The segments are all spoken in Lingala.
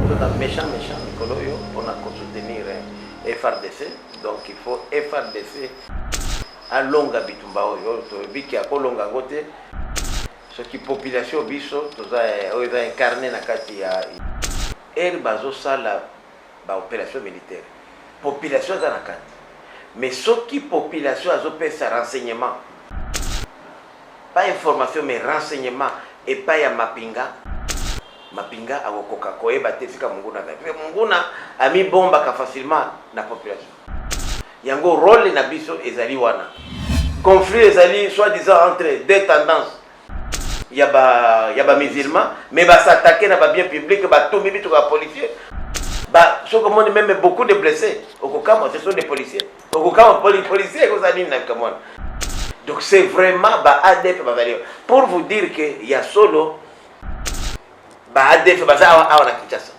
Tout un méchant, Nicolo, on a qu'à soutenir FRDC. Donc il faut FRDC à longa bitumba, biki à longa côté. Ce qui population biso, tout ça est incarné dans kati ya elle bazo sala ba opération militaire. Population dans la kati. Mais ce qui population a sa renseignement. Pas information mais renseignement et pas ya mapinga. Mapinga a koka koeba tefika munguna. Munguna a mis bomba ka facilement na population. Yango rôle na biso ezali wana. Conflit ezali soi-disant entre deux tendances. Il y a ba musulmans mais ba s'attaquer na ba bien public ba tout bibi tout ba policier. Ba ce que monde même beaucoup de blessés. Au Kokama ce sont des policiers. Au Kokama policiers ko zali na kamona. Donc c'est vraiment ba ADF ba valeur. Pour vous dire que il y a solo ba ADF ba za awa na Kinshasa.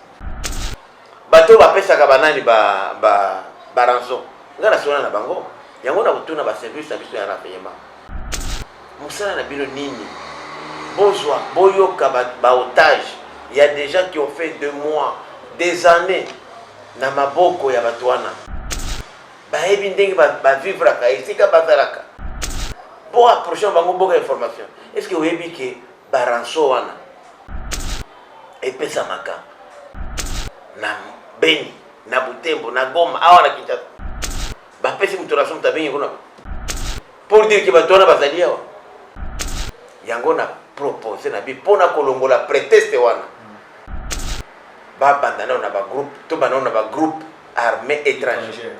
Bato ba pesa ka banani ba rançon. Ngana sona na bango. Yango na kutuna ba service na biso ya renseignement. Musala na bino nini? Bonjour, boyoka ba otage. Il y a des gens qui ont fait 2 mois, des années na maboko ya batwana. Ba ebi ndenge ba vivre ka isika bazaraka. Pour approcher bango boka information. Est-ce que vous avez que baranso wana et pesa maka na Beni, na Butembo, na Goma, awa na Kinshasa. Ba pesi mutoration tabengi kuna. Pour dire que batwana bazali awa. Yango na proposer na bi pona kolongola prétexte wana. Ba bandana na ba groupe, to bandana na ba groupe armé étranger.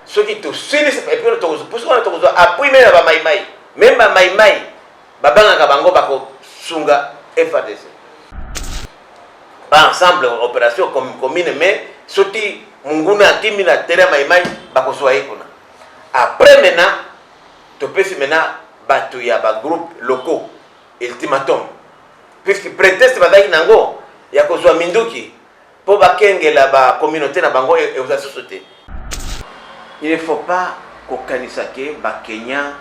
Ceux qui te suivent et puis pour ce qu'on a appris même ba maïmaï, même ba maïmaï, ba banga bango bako sunga FADC. Ba ensemble opération commune mais ceux qui munguna kimi na terrain maïmaï bako soye kuna. Après maintenant, to peux maintenant batu ya ba groupe locaux ultimatum puisque prétexte bazaki nango ya kozwa minduki po bakengela ba communauté na bango et aux sociétés. Il ne faut pas kokanisa ke ba Kenya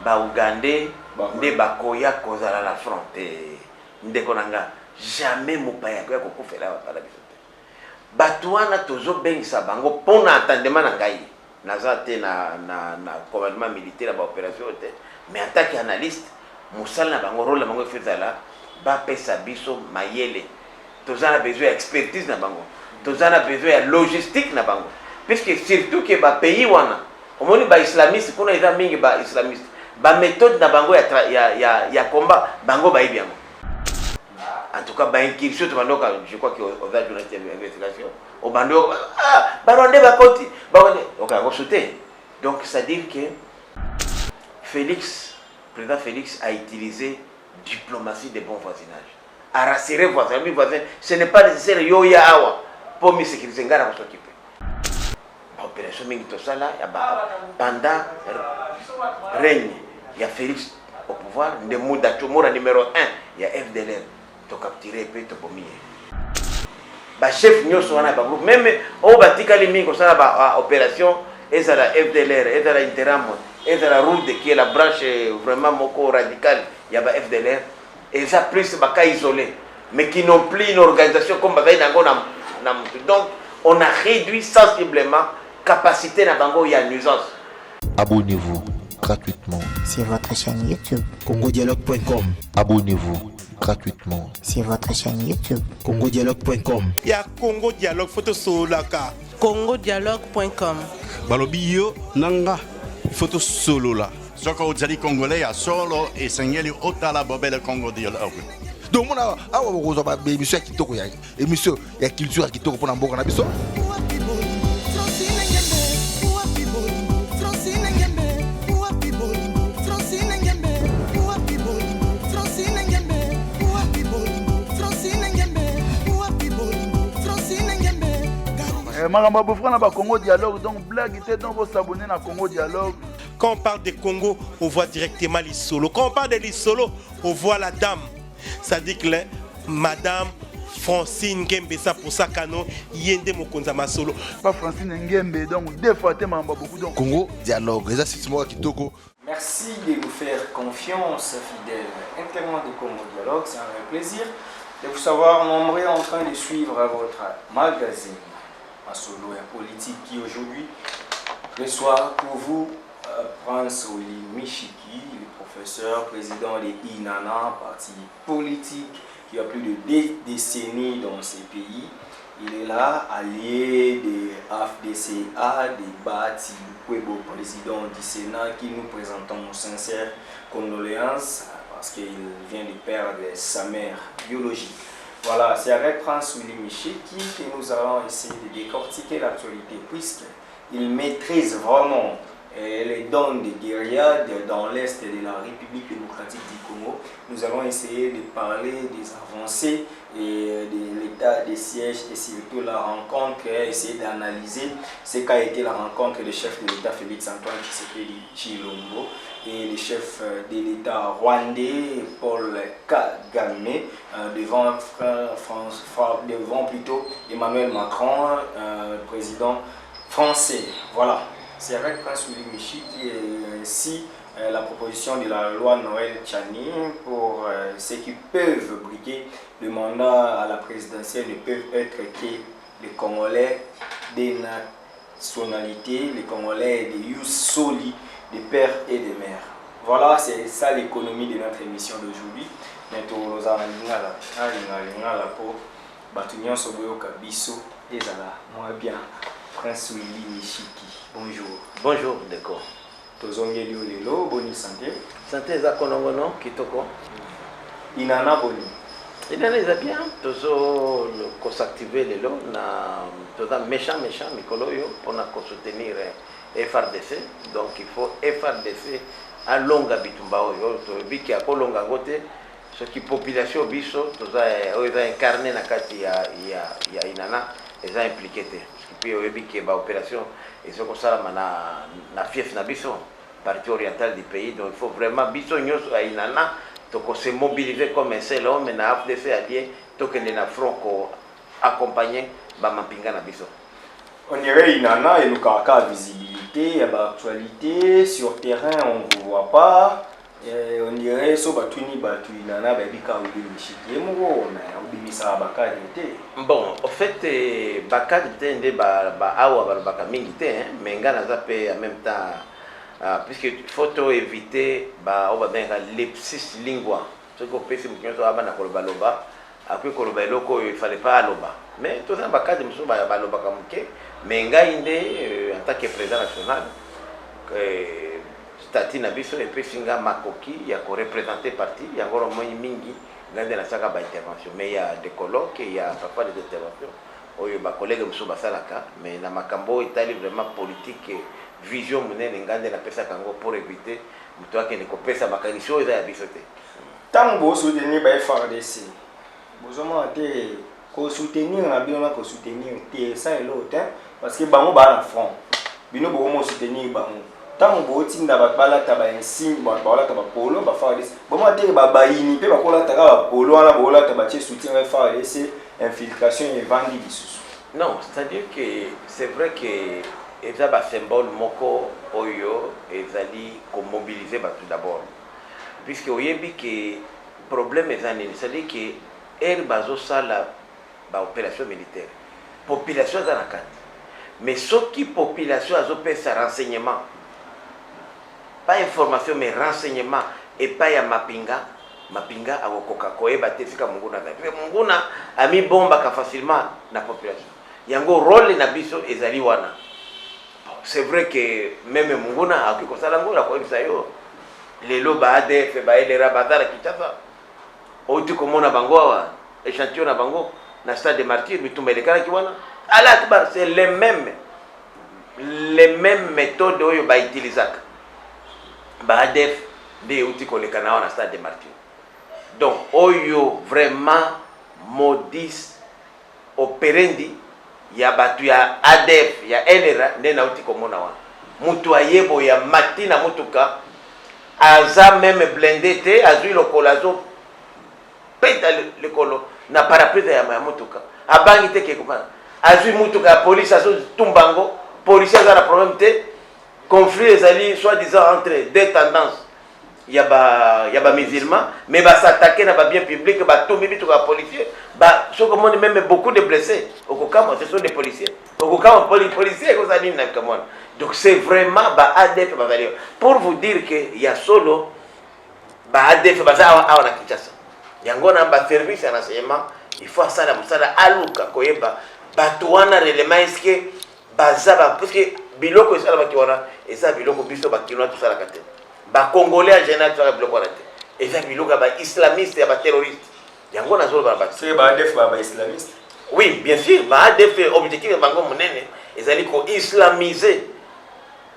ba Ougandais nde bakoya kozala la frontière ndeko nanga jamais mopaya ko kokufela ba la biso. Batu wana tozo bengisa bango pona entendement na ngai naza te na commandement militaire ba opération te. Mais en tant qu'analyste, Moussala bango rôle bango faisala ba pesa biso mayele. Tozana besoin d'expertise na bango. Tozana besoin de logistique na bango. Puisque surtout que ba pays wana, omoni ba islamiste kuna eza mingi ba islamiste. Ba méthode na bango ya combat bango ba ibiango. En tout cas ba incursion to bandoka je crois que aux journalistes d'investigation au bando baronde ba koti ba OK on sauter. Donc ça dit que président Félix a utilisé diplomatie de bon voisinage. A rassurer voisin, ce n'est pas nécessaire yoya awa pour me sécuriser ngara pour s'occuper. Opération mingi to sala ya pendant règne il y a Félix au pouvoir de Mouda Tumura numéro 1 il y a FDLR to capturer et to bomber. Ba chef nyoso wana ba groupe même au batika li mingi ko sala ba opération ezala FDLR ezala Interamo et de la route qui est la branche vraiment moko radicale, il y a le FDLR, et ça plus baka isolé, mais qui n'ont plus une organisation comme Bakaï Nango. Donc on a réduit sensiblement la capacité de Bango, il y a une nuisance. Abonnez-vous gratuitement sur votre chaîne YouTube congodialogue.com. Abonnez-vous gratuitement sur votre chaîne YouTube congodialogue.com. Il y a Congo Dialogue photo solaka. congodialogue.com. Balobi yo nanga photo solo là. Soko ozali congolais ya solo et sengeli otala bobele Congo Dialogue. Donc mona awa bokozwa ba émission ya kitoko ya émission ya culture ya kitoko pona mboka na biso. Maramba Bofra na ba Congo Dialogue, donc blague était donc vous s'abonner na Congo Dialogue. Quand on parle de Congo, on voit directement les solos. Quand on parle de les solos, on voit la dame. Ça dit que Madame Francine Ngembe, ça pour ça canon, yende mokonza ma solo. Pas Francine Ngembe, donc deux fois Maramba beaucoup donc. Congo Dialogue, ça c'est moi kitoko. Merci de nous faire confiance, fidèles internautes de Congo Dialogue, c'est un vrai plaisir de vous savoir nombreux en train de suivre votre magazine Masolo et politique qui aujourd'hui reçoit pour vous Prince Willy Michiki, le professeur président de INANA, parti politique qui a plus de 2 décennies dans ces pays. Il est là, allié des AFDCA, des Bati Kwebo, président du Sénat, qui nous présentons nos sincères condoléances parce qu'il vient de perdre sa mère biologique. Voilà, c'est avec Prince Willy Michiki que nous allons essayer de décortiquer l'actualité, puisqu'il maîtrise vraiment les dons de guérilla dans l'Est de la République démocratique du Congo. Nous allons essayer de parler des avancées et de l'état des sièges et surtout la rencontre, essayer d'analyser ce qu'a été la rencontre du chef de l'État Félix Antoine Tshisekedi Tshilombo et le chef de l'État rwandais Paul Kagame devant plutôt Emmanuel Macron, président français. Voilà. C'est avec Prince Willy Michiki qui est ainsi la proposition de la loi Noël Tchani pour ceux qui peuvent briguer le mandat à la présidentielle ne peuvent être que les Congolais des nationalités, les Congolais des Yus Soli, des pères et des mères. Voilà, c'est ça l'économie de notre émission d'aujourd'hui. Bientôt, nous allons pour Batunion Soboyo Kabiso et Zala. Moi bien, Prince Willy Michiki. Bonjour. Bonjour, d'accord. Tozongeli Olelo, bonne santé. Santé za konongono, kitoko. Inana boni. Inana est bien. Tozo s'activer le long na toza méchant mikolo yo pour soutenir FRDC. Donc il faut FRDC à longa bitumba oyo to biki akolonga ngote ce qui population biso toza oza incarné na kati ya Inana eza impliqué te. Puis biki ba opération et ce qu'on na fief na biso partie orientale du pays. Donc il faut vraiment biso nyoso à Inana donc se mobiliser comme un seul homme na FDC allié donc na front ko accompagner ba mapinga na biso. On dirait Inana et nous caractère visibilité, il y a actualité sur terrain on ne vous voit pas. Et on dirait so batuni batu Inana ba bika Willy Michiki mo mais on bimisa bakadi té. Bon, en fait bakadi té ndé ba awa ba bakamingi té mais ngana za pe en même temps puisque faut éviter ba on va bien l'ipsis lingua. Ce qu'on peut c'est que ça va na koloba loba après koloba loko il fallait pas loba. Mais tout ça bakadi muso ba loba kamuke mais ngai ndé en tant que président national statut na biso et puis singa makoki ya ko représenter parti ya ngoro moyi mingi ngande na saka ba intervention mais il y a des colloques il y a parfois des interventions oyo ba collègue muso basalaka mais na makambo itali vraiment politique vision munene ngande na pesa kango pour éviter muto yake ne kopesa makanisho eza ya biso te tant bo soutenir ba FRDC bozoma te ko soutenir na bino ko soutenir te ça et l'autre parce que bango ba na front bino bo mo soutenir bango tant que vous avez un signe, vous avez un polo, vous avez un soutien, infiltration et vendu. Non, c'est-à-dire que c'est vrai que il y a un symbole moko oyo ezali ko mobiliser tout d'abord. Puisque vous voyez que le problème est c'est-à-dire que elle bazo sala ba opération militaire. Population dans la carte. Mais ce qui population a opéré sa renseignement. Pas information mais renseignement et pas ya mapinga akokoka koyeba te fika munguna na munguna ami bomba ka facilement na population yango rôle na biso ezali wana. C'est vrai que même munguna akikosala ngo la koyebisa yo lelo ba ADF ba elera bazara kitasa oti komona bango wa échantillon na bango na stade de martyrs bitumba lekala ki wana ala akbar c'est les mêmes méthodes oyo ba utilisaka Badef de outil kolekana na stade de martyrs. Donc oyo vraiment modis operendi ya batu ya ADF ya elera ndena outil komona wa mutu ayebo ya matina mutuka aza même blindé te azui lokolazo peta le kolo na parapluie ya mutuka abangi te ke kopana azui mutuka police azo tumbango police aza na problème te conflit ezali soi-disant entre deux tendances ya ba musulman mais s'attaquer na ba bien public ba tomber bitu ka policier ba so comme on même beaucoup de blessés au Kokama ce sont des policiers au Kokama policiers comme ça dit na Kamon donc c'est vraiment ba ADF ba valeur pour vous dire que ya solo ba ADF ba za awa na Kinshasa yango na ba service ya renseignement il faut ça la musala aluka koyeba bato wana relema eske baza ba parce que biloko esala ba kiwana eza biloko biso ba kinwa tout ça la kate ba congolais en général tout ça biloko wana te eza biloko ba islamiste ya ba terroriste yango na zolo ba c'est ba ADF ba islamiste oui bien sûr ba ADF objectif bango monene ezali ko islamiser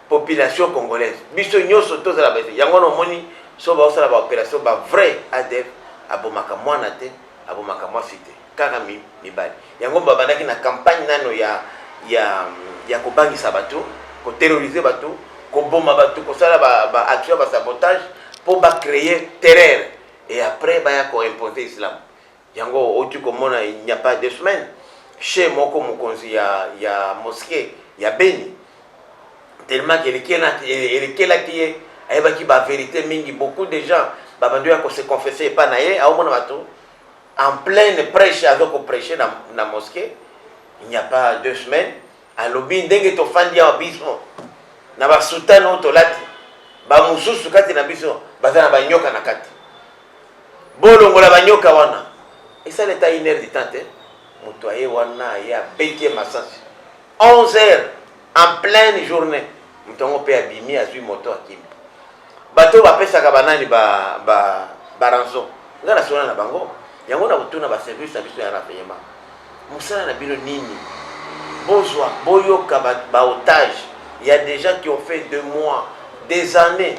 population congolaise biso nyoso to za ba yango no moni so ba osala ba opération ba vrai ADF abomaka mwana te abomaka mwasi te kaka mibali yango babandaki na campagne nano ya kobangisa bato ko terroriser bato ko bomba bato ko sala ba action ba sabotage pour ba créer terreur et après ba ya ko imposer islam yango otu komona il n'y a pas 2 semaines chez moko mokonzi ya mosquée ya Beni tellement que elle qui ayebaki ba vérité mingi beaucoup de gens ba bandu ya ko se confesser pas naye au mona bato en pleine prêche avec au prêcher dans la mosquée il n'y a pas 2 semaines à lobby ndenge to fandi ya biso na ba sultano to lati ba mususu kati na biso bazana ba nyoka na kati bolongola ba nyoka wana et ça l'état iner du temps mutoye wana ya beti masasi 11h en pleine journée mutongo pe abimi azui moto akimba bato ba pesa ka banani ba ranzo ngana sona na bango yango na kutuna ba service biso ya renseignement musala na bino nini bozwa boyoka ba otage il y a des gens qui ont fait 2 mois des années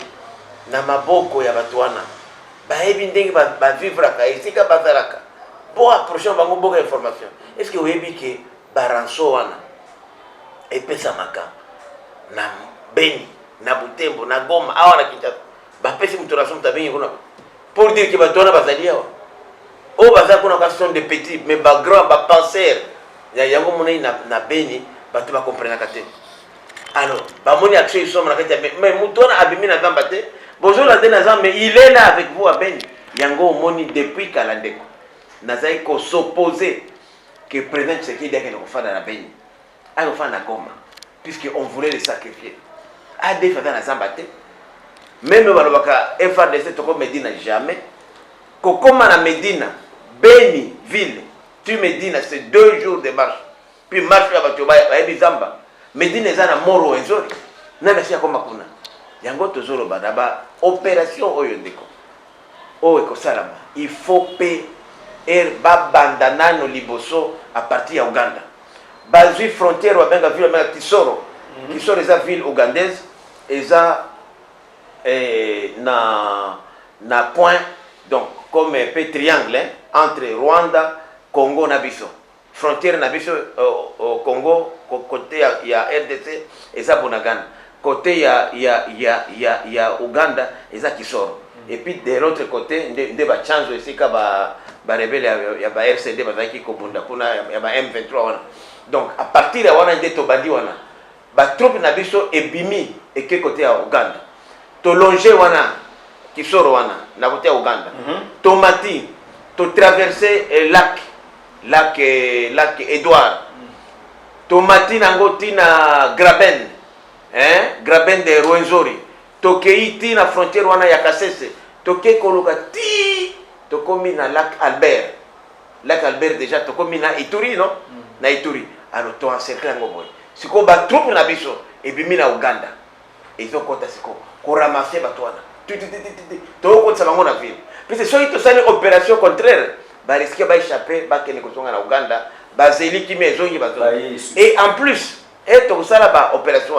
na maboko ya batwana ba ebi ndenge ba vivre ka isika bazaraka bo approcher bango boka information est-ce que vous avez que baranso wana et pesa maka na Beni na Butembo na Goma awa na Kinshasa ba pesi mutorason tabengi kuna pour dire que batwana bazali awa o baza kuna ka sont des petits mais ba grand ba penseur ya yango monai na Beni bato ba comprendre ka te alors ba moni action ils sont na kati mais mutona abimi na zamba te bonjour la na zamba mais il est là avec vous à Beni yango moni depuis kalandeko nazai ko s'opposer que président Tshisekedi ake ko fana na Beni a ko fana na Goma puisque on voulait le sacrifier a des fana na zamba te même balobaka FARDC to ko Medina jamais ko koma na Medina Beni ville tu Medina c'est 2 jours de marche puis marche ya bato ba ebizamba Medina ezana moro ezori na basi akoma kuna yango tozolo badaba opération oyo ndeko oyo ko salama il faut pe babanda no liboso à partir ya Uganda bazui frontière wa benga ville ya Kisoro Kisoro eza ville ougandaise eza na point donc comme un peu triangle entre Rwanda Congo na biso frontière na biso au Congo côté ya RDC eza Bunagana côté ya Uganda eza Kisoro et puis de l'autre côté nde ba change aussi ka ba rebelle ya ba RCD bazaki kobunda kuna ya ba M23 wana donc à partir ya wana nde to bandi wana ba troupe na biso ebimi eke côté ya Uganda to longer wana Kisoro wana na côté ya Uganda to mati to traverser lac Edouard to mati nango tina Graben Graben de Rwenzori to keiti na frontière wana ya Kasese to ke koloka ti to komi na lac Albert déjà to komi na Ituri non na Ituri alors to encercler ngo boy siko ba troupe na biso ebimi na Uganda ezo kota siko ko ramasser batwana to ko tsaba ngo na ville puis so ito sali opération contraire ba risquer ba échapper ba kene ko songa na Uganda ba zeli ki mezo yi bato et en plus to sala ba opération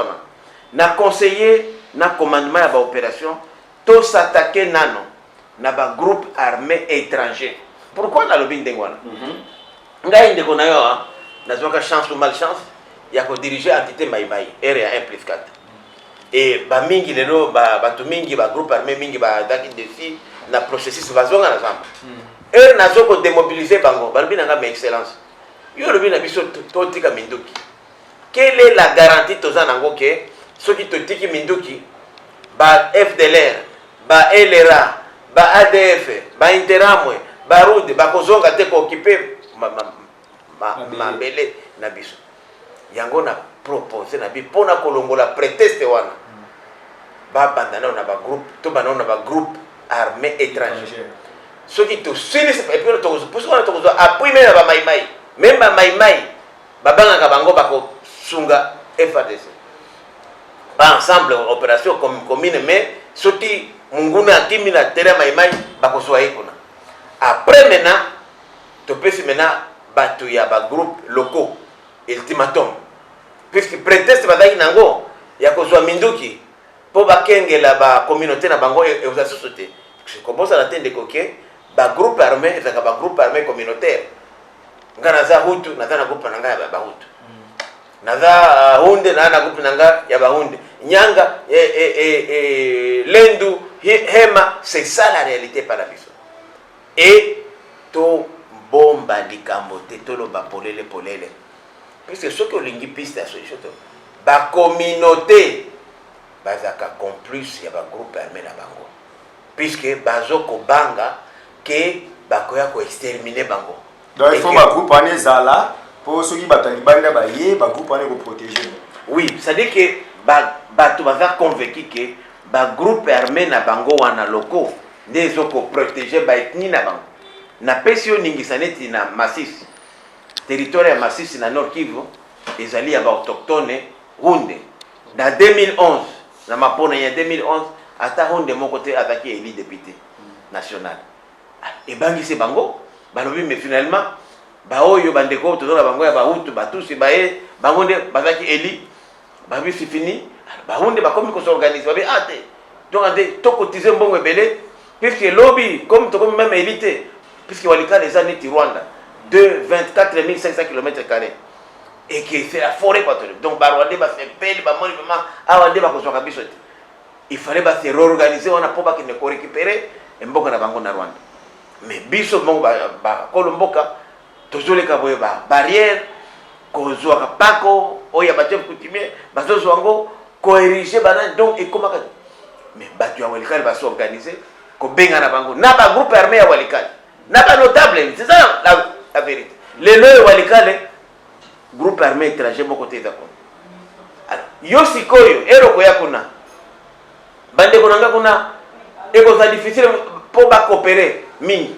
na conseiller na commandement ya ba opération to s'attaquer nano na ba groupe armé étranger pourquoi na lobby ndengwana ngai ndeko na yo nazwaka chance ou malchance ya ko diriger entité Maïmaï area 1+4 et ba mingi lelo ba to mingi ba groupe armé mingi ba daki défi na processus bazonga na zamba nazo ko démobiliser bango balbi nanga mais excellence yo lobby na biso to tika minduki quelle est la garantie tozana ngo ke soki to tiki minduki ba FDLR ba LRA, ba ADF, ba Interamwe, ba RUD, ba kozonga te ko occuper mabele na biso. Yango na proposer na bi pona kolongola prétexte wana. Ba bandana na ba groupe, to banana na ba groupe armé étranger. Ce qui te suit et puis to pour ce qu'on to appui même ba maimai, même ba maimai, ba banga bango ba ko sunga FARDC. Pas ensemble opération commune mais soti munguna atimi na terrain maimai ba ko soa ikona. Après maintenant to pesi maintenant batu ya ba groupe locaux ultimatum. Puisque prétexte badaki nango ya ko soa minduki po ba kengela ba communauté na bango et aux sociétés. Je commence à attendre que ba groupe armé ezaka ba groupe armé communautaire. Ngana za hutu na za na groupe nanga ya ba hutu. Naza hunde na groupe nanga ya ba hunde. Nyanga lendu hema, c'est ça la réalité par la biso. Et to bomba likambo te to lo ba polele. Puisque ce que lingi piste à solution to ba communauté bazaka complice ya ba groupe armé na bango. Puisque bazoko banga que bakoya ko exterminer bango. Donc il faut ma groupe en zala pour ceux qui battent banda ba yé ba groupe en ko protéger. Oui, ça dit que bato baza convaincu que ba groupe armé na bango wana loko ndezoko protéger ba ethnie na bango. Na pesio ningisaneti na Masisi. Territoire ya Masisi na Nord Kivu ezali ya ba autochtone Hunde. Na 2011 na mapona ya 2011 ata Hunde moko te ataki élu député national. Et bangisi bango balobi mais finalement ba oyo bandeko to na bango ya ba hutu batusi ba e bango nde bazaki élu ba bi fini ba Hunde ba komi ko s'organiser ba bi ate donc ande to cotiser mbongo ebele puisque lobby comme to comme même élité puisque walika les années de Rwanda de 24 500 km² et que c'est la forêt équatoriale. Donc Barwande va se payer ba moni vraiment awande ba ko soka biso. Il fallait ba se réorganiser on a pas ba ne ko récupérer mboka na bango na Rwanda. Mais biso mongo ba kolomboka tozoleka boye ba barrière kozwa ka pako oya ba chef coutumier bazozo wango ko ériger bana donc et comment mais ba tu walikali ba s'organiser ko benga na bango na ba groupe armé ya walikali na ba notable c'est ça la vérité les lois walikali groupe armé étranger moko te d'accord alors yo sikoyo eroko ya kuna bande konanga kuna eko ça difficile pour ba coopérer mingi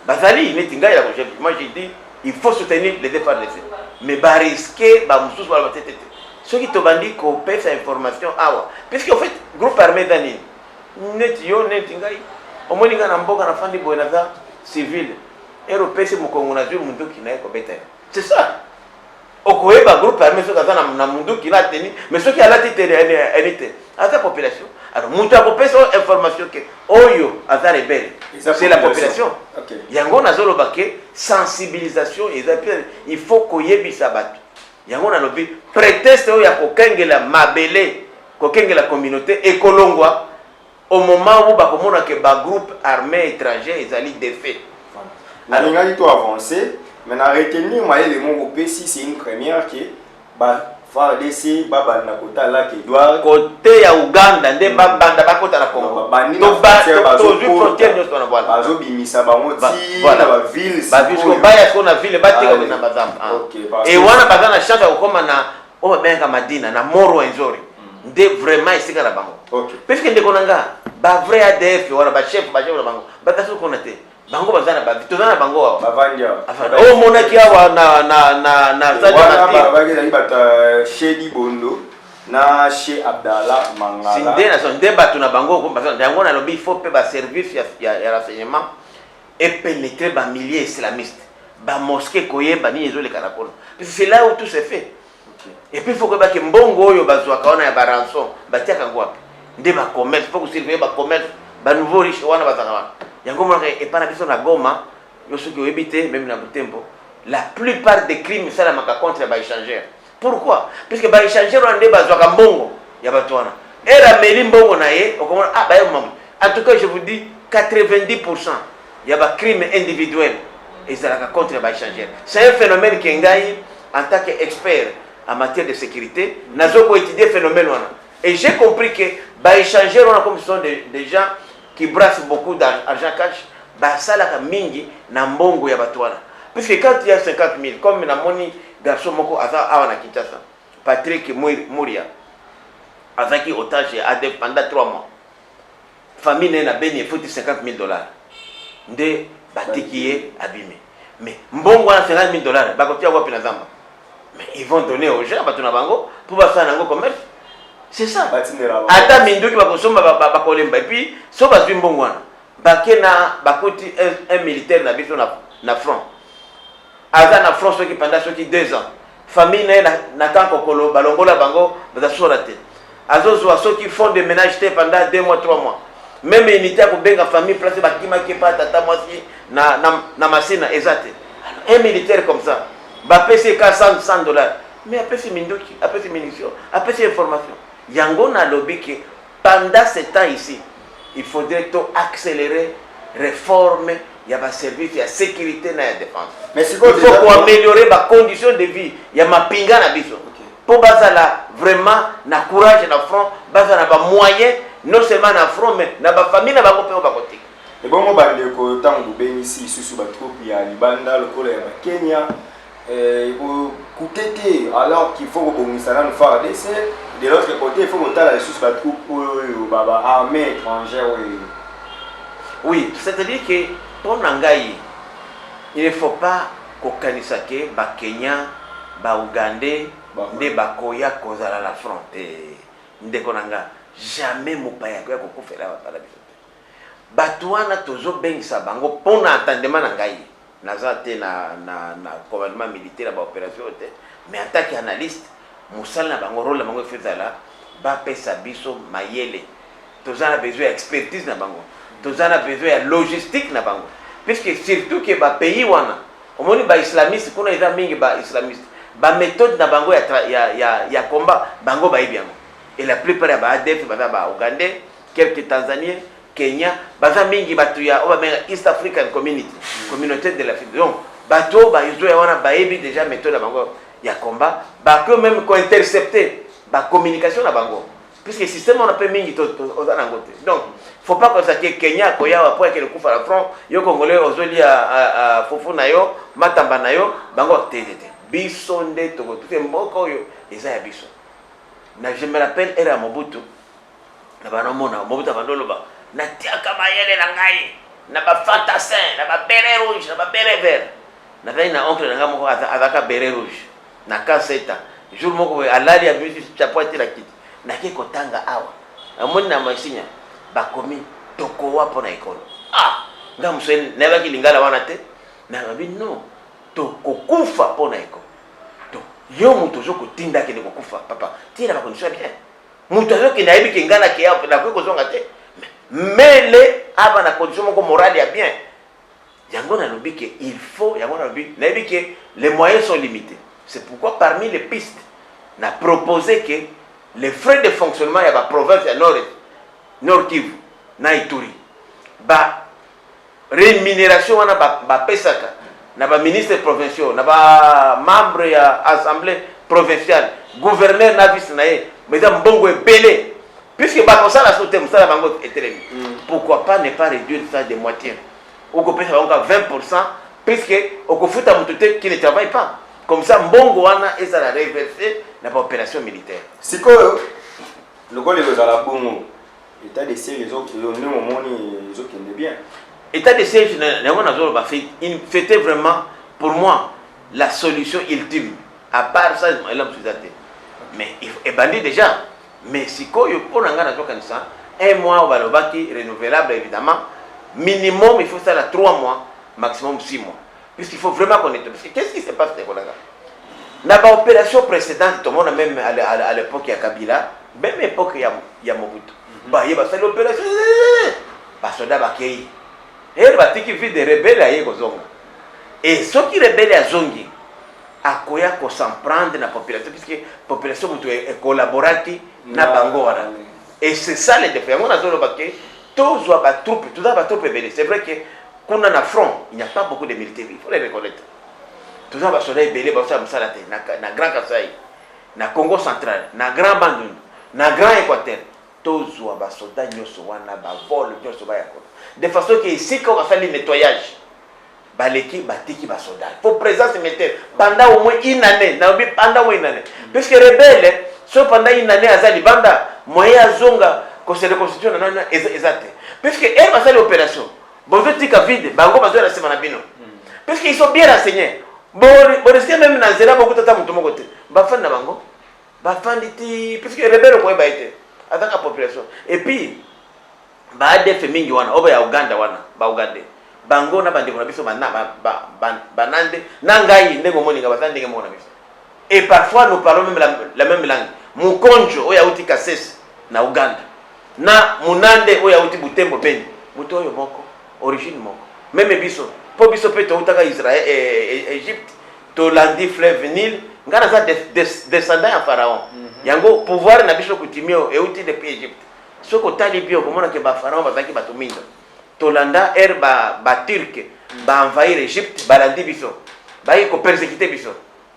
bazali netinga ya projet moi j'ai dit il faut soutenir les FARDC mais ba risquer ba mususu ba tete ceux qui te bandit ko pesa information awa puisque en fait groupe armé dani net yo netinga au moins ngana mboka na fandi boy na za civil européen mo kongo na zulu mundu kinaye ko beta c'est ça okoyeba groupe armé so kaza na mundu kina teni mais ceux qui a la tête élite à la population alors mutu akopesa information que oyo aza rebelle c'est la population yango nazolo baké sensibilisation il faut koyebisa bato yango na lobi prétexte oyo ya kokengela mabele kokengela communauté ekolongwa au moment où bakomona que ba groupe armé étranger ezali défait alors il faut avancer mais na retenir moi les mots si c'est une première qui ba FARDC baba na kota la ke doit côté ya Uganda nde banda bakota na Congo donc to ju frontière nyo tona voilà bazo bimisa bango ti na ba ville ba biso baya ko na ville bateka na bazamba et wana bazana chance ya kokoma na o benga Madina na Moro Enzori nde vraiment isika na bango parce que ndeko nanga ba vrai ADF wana ba chef na bango bataso konate bango bazana ba tozana bango bavandia o monaki awa na wana babage na bata Shedi Bondo na Che Abdallah Mangala sinde na sonde batu na bango ko bazana yango na lobi il faut pe ba service ya renseignement et pénétrer ba milliers islamistes ba mosquée koyeba ni ezole karakola c'est là où tout se fait et puis il faut que ba ke mbongo oyo bazwa kaona ya ba rançon batiaka ngwapi nde ba commerce faut que surveiller ba commerce ba nouveau riche wana bazana wana yango mona et pas na biso na Goma yo soki oyebite même na Butembo la plupart des crimes ça la maka contre ba échangeur pourquoi parce que ba échangeur ande bazwa ka mbongo ya bato wana era meli mbongo na ye okomona ah ba mamu en tout cas je vous dis 90% ya ba crime individuel et ça la contre ba échangeur c'est un phénomène qui ngai en tant qu'expert en matière de sécurité nazoko étudier phénomène wana et j'ai compris que ba échangeur on a comme ce sont des gens qui brasse beaucoup d'argent cash, basalaka mingi na mbongo ya batwana. Parce que quand il y a 50 000, comme na moni garçon moko awa na Kinshasa, Patrick Mouria, azaki otage ADF pendant 3 mois. Famille na beni il faut 50 000 $. Nde batikiye abîmé. Mais mbongo na 50 000 $, bakotia wapi na zamba. Mais ils vont donner aux gens batuna bango pour faire un commerce. C'est ça. Ata minduki bakosomba bakolemba et puis so bazwi mbongo wana. Bakena bakoti un militaire na biso na front. Aza na front soki pendant soki 2 ans. Famille na tanko kolo balongola bango bazasora te. Azozwa soki fond de ménage te pendant 2 mois 3 mois. Même unité ko benga famille place bakima ke pa tata mwasi na masina ezate. Un militaire comme ça, ba pese ka 100 $. Mais après c'est minduki, après c'est munitions, après c'est information. Yango na lobby que pendant ce temps ici, il faudrait tout accélérer réforme, il y a un service, il y a sécurité, il y a défense. Mais il faut améliorer les conditions de vie, il y a ma pinga na biso. Pour bazala vraiment na courage na front, bazala ba moyen non seulement na front mais na ba famille na ba kopé ba côté. Et bon mo bande ko tango ben ici sous ba troupe ya Libanda le kolo ya Kenya pour coûter alors qu'il faut rebondir nous faire de l'autre côté il faut monter la sous ba troupe baba armée étrangère oui, c'est-à-dire que pour Nangaï, il ne faut pas qu'Okanisake, ba Kenya, ba Ougandais, ne ba Koya kozala la fronte. Ndekonanga jamais mopaya koya kokufela ba la biso. Batouana tozo bengisa bango pona entendement Nangaï. Naza te na commandement militaire ba opération te. Mais en tant qu'analyste, musala na bango rôle bango fezala ba pesa biso mayele. Tozana besoin expertise na bango. Tous en a besoin de logistique na bango. Puisque surtout que ba pays wana, au moins ba islamiste, qu'on a déjà mingi ba islamiste, ba méthode na bango ya combat, bango ba ibiango. Et la plupart ya ba ADF ba Ougandais, quelques Tanzaniens, Kenya, baza mingi batuya, on va mettre East African Community, communauté de l'Afrique. Donc bato ba izo ya wana ba ebi déjà méthode na bango ya combat, ba que même ko intercepter ba communication na bango. Puisque le système on a pas mingi aux anangote. Donc faut pas que ça que Kenya koya après que le coup à la front yo congolais ozoli à fofu na yo matamba na yo bango tétété biso nde to tout mboko yo eza ya biso na je me rappelle era Mobutu na bana mona Mobutu bandolo ba na tiaka mayele na ngai na ba fantassin na ba beret rouge na ba beret vert na vai na oncle na ngamo azaka beret rouge na kaseta jour moko alali ya biso chapote la kiti na ke kotanga awa amoni na masinya bakomi tokowa pona ekolo nga museni nayebaki lingala wana te nayebi non tokokufa pona ekolo to yo mutu ozokotinda akende kokufa papa tina bakondisio ya bien mutu azokende ayebi ke nga nakoki kozonga te mele aba na condition moko morale ya bien yango nalobi ke il faut yango nalobi nayebi ke les moyens sont limités. C'est pourquoi parmi les pistes na proposé que les frais de fonctionnement ya ba province ya Nord Kivu na Ituri ba rémunération wana ba pesaka na ba ministre provinciaux na ba membre ya assemblée provinciale gouverneur na vice na ye mais mbongo ebele puisque ba kosala sote musala bango etelemi pourquoi pas ne pas réduire ça de moitié ou ko pesa bango 20% puisque okofuta mutu te qui ne travaille pas comme ça mbongo wana ezala reverser na ba opération militaire sikoyo lokole kozala bongo état de siège les autres bien. État de siège, c'était vraiment pour moi la solution ultime. À part ça, mais il bandit déjà. Mais si pour un mois, on va le renouvelable évidemment. Minimum, il faut ça à 3 mois, maximum 6 mois. Puisqu'il faut vraiment connaître. Qu'est-ce qui se passe dans l'opération précédente, tout le monde, même à l'époque, il y a Kabila, même l'époque, il y a Mobutu. Bah, il va faire l'opération. Bah, soldat bakei. Et il va dire qu'il vit des rebelles à Yegozonga. Et ceux qui rebellent à Zongi, à quoi qu'on s'en prend dans la population, puisque la population est collaborative, n'a pas encore. Et c'est ça les défis. On a dit que tous les troupes, c'est vrai que quand on a un front, il n'y a pas beaucoup de militaires, il faut les reconnaître. Tous les soldats rebelles, na Grand Kasaï, na Congo central, na Grand Bandung, na Grand Équateur. tozwa basoda nyonso wana bavole nyonso bayakona de façon que esika basali nettoyage baleki batiki basoda faut présence militaire pendant au moins une année naobi pendant au moins une année puisque rebelle so pendant une année aza libanda moyen azonga conseil de constitution na ezate puisque elle basali opération bozotika vide bango bazoya sema na bino puisque ils sont bien renseignés bon risque même na zera beaucoup tata mutu moko te bafandi na bango bafandi ti puisque rebelle ko eba été avec la population et puis ba ADF mingi wana oba ya Uganda wana ba Uganda bango na bandeko na biso banande na ngai ndenge moninga batandi ndenge mona biso et parfois nous parlons même la même langue mukonjo oya uti Kasese na Uganda na munande oya uti Butembo Beni muto oyo moko origine moko même biso po biso pe to utaka Israël Égypte to landi fleuve Nil ngana za descendant ya pharaon yango pouvoir na biso kutimio e uti depuis Égypte soko tali bio komona ke ba pharaon bazaki batuminga tolanda ba turc ba envahir Égypte balandi biso ba ko persécuter biso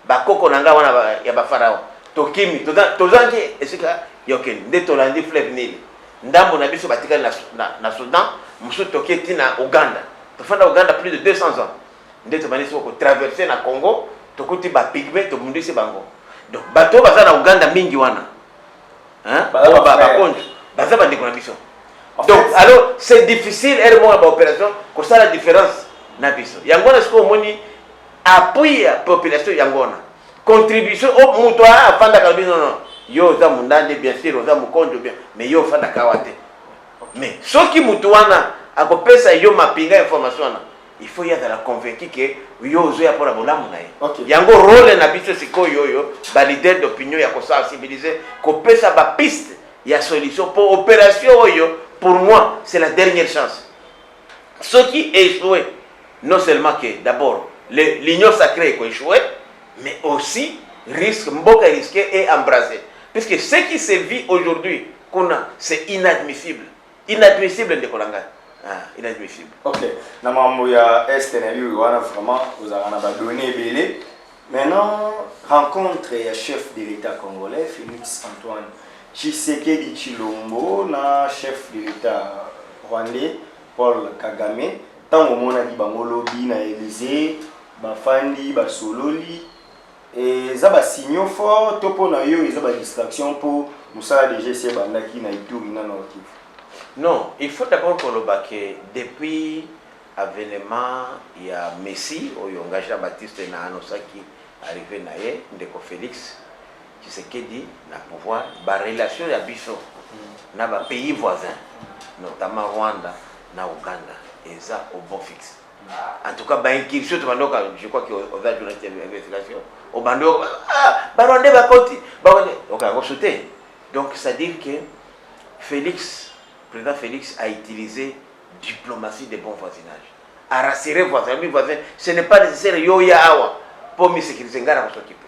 ba koko nanga wana ya ba pharaon to kimi tozangi esika yoken nde tolandi fleuve Nil ndambo na biso batikali na Soudan musu toketi na Uganda tofanda Uganda plus de 200 ans nde to banisi ko traverser na Congo tokuti ba pygmée to mundisi bango donc bato baza na Uganda mingi wana hein ba konjo baza bandiko na biso donc alors c'est difficile elle mo ba opération ko ça la différence na biso yangona siko moni appui ya population yangona contribution au muto a fanda ka biso non yo za mundande bien sûr za mukonjo bien mais yo fanda ka wate mais soki muto wana akopesa yo mapinga information na il faut y être convaincu que yo zo ya pora bolamu na ye yango rôle na biso sikoyo yo ba leader d'opinion ya ko sensibiliser ko pesa ba piste ya solution pour opération oyo pour moi c'est la dernière chance ce qui échoué non seulement que d'abord l'union sacrée est échoué mais aussi risque mboka risqué et embrasé puisque ce qui se vit aujourd'hui c'est inadmissible de kolanga. Inadmissible. Ok. Na mambo ya Est na lui wana vraiment vous avez na donné belé. Maintenant rencontre ya chef de l'État congolais Félix Antoine Tshisekedi Tshilombo na chef de l'État rwandais Paul Kagame tango mona di bango lobi na Élysée bafandi basololi et za ba signaux fort topo na yo eza ba distraction pour musala de GC bandaki na Ituri na Nord Kivu. Non, il faut d'abord qu'on le baque depuis l'avènement il y a Messi au Yongaja Baptiste na Anosaki arrivé naé ndeko Félix Tshisekedi na pouvoir ba relation ya biso na ba pays voisins notamment Rwanda na Uganda et ça au bon fixe. En tout cas ba incursion je crois que aux journalistes d'investigation au bando ba Rwanda ba koti ba OK on sauter. Donc ça dit que le président Félix a utilisé diplomatie de bon voisinage. A rassurer voisin, ce n'est pas nécessaire pour me sécuriser ngara pour s'occuper.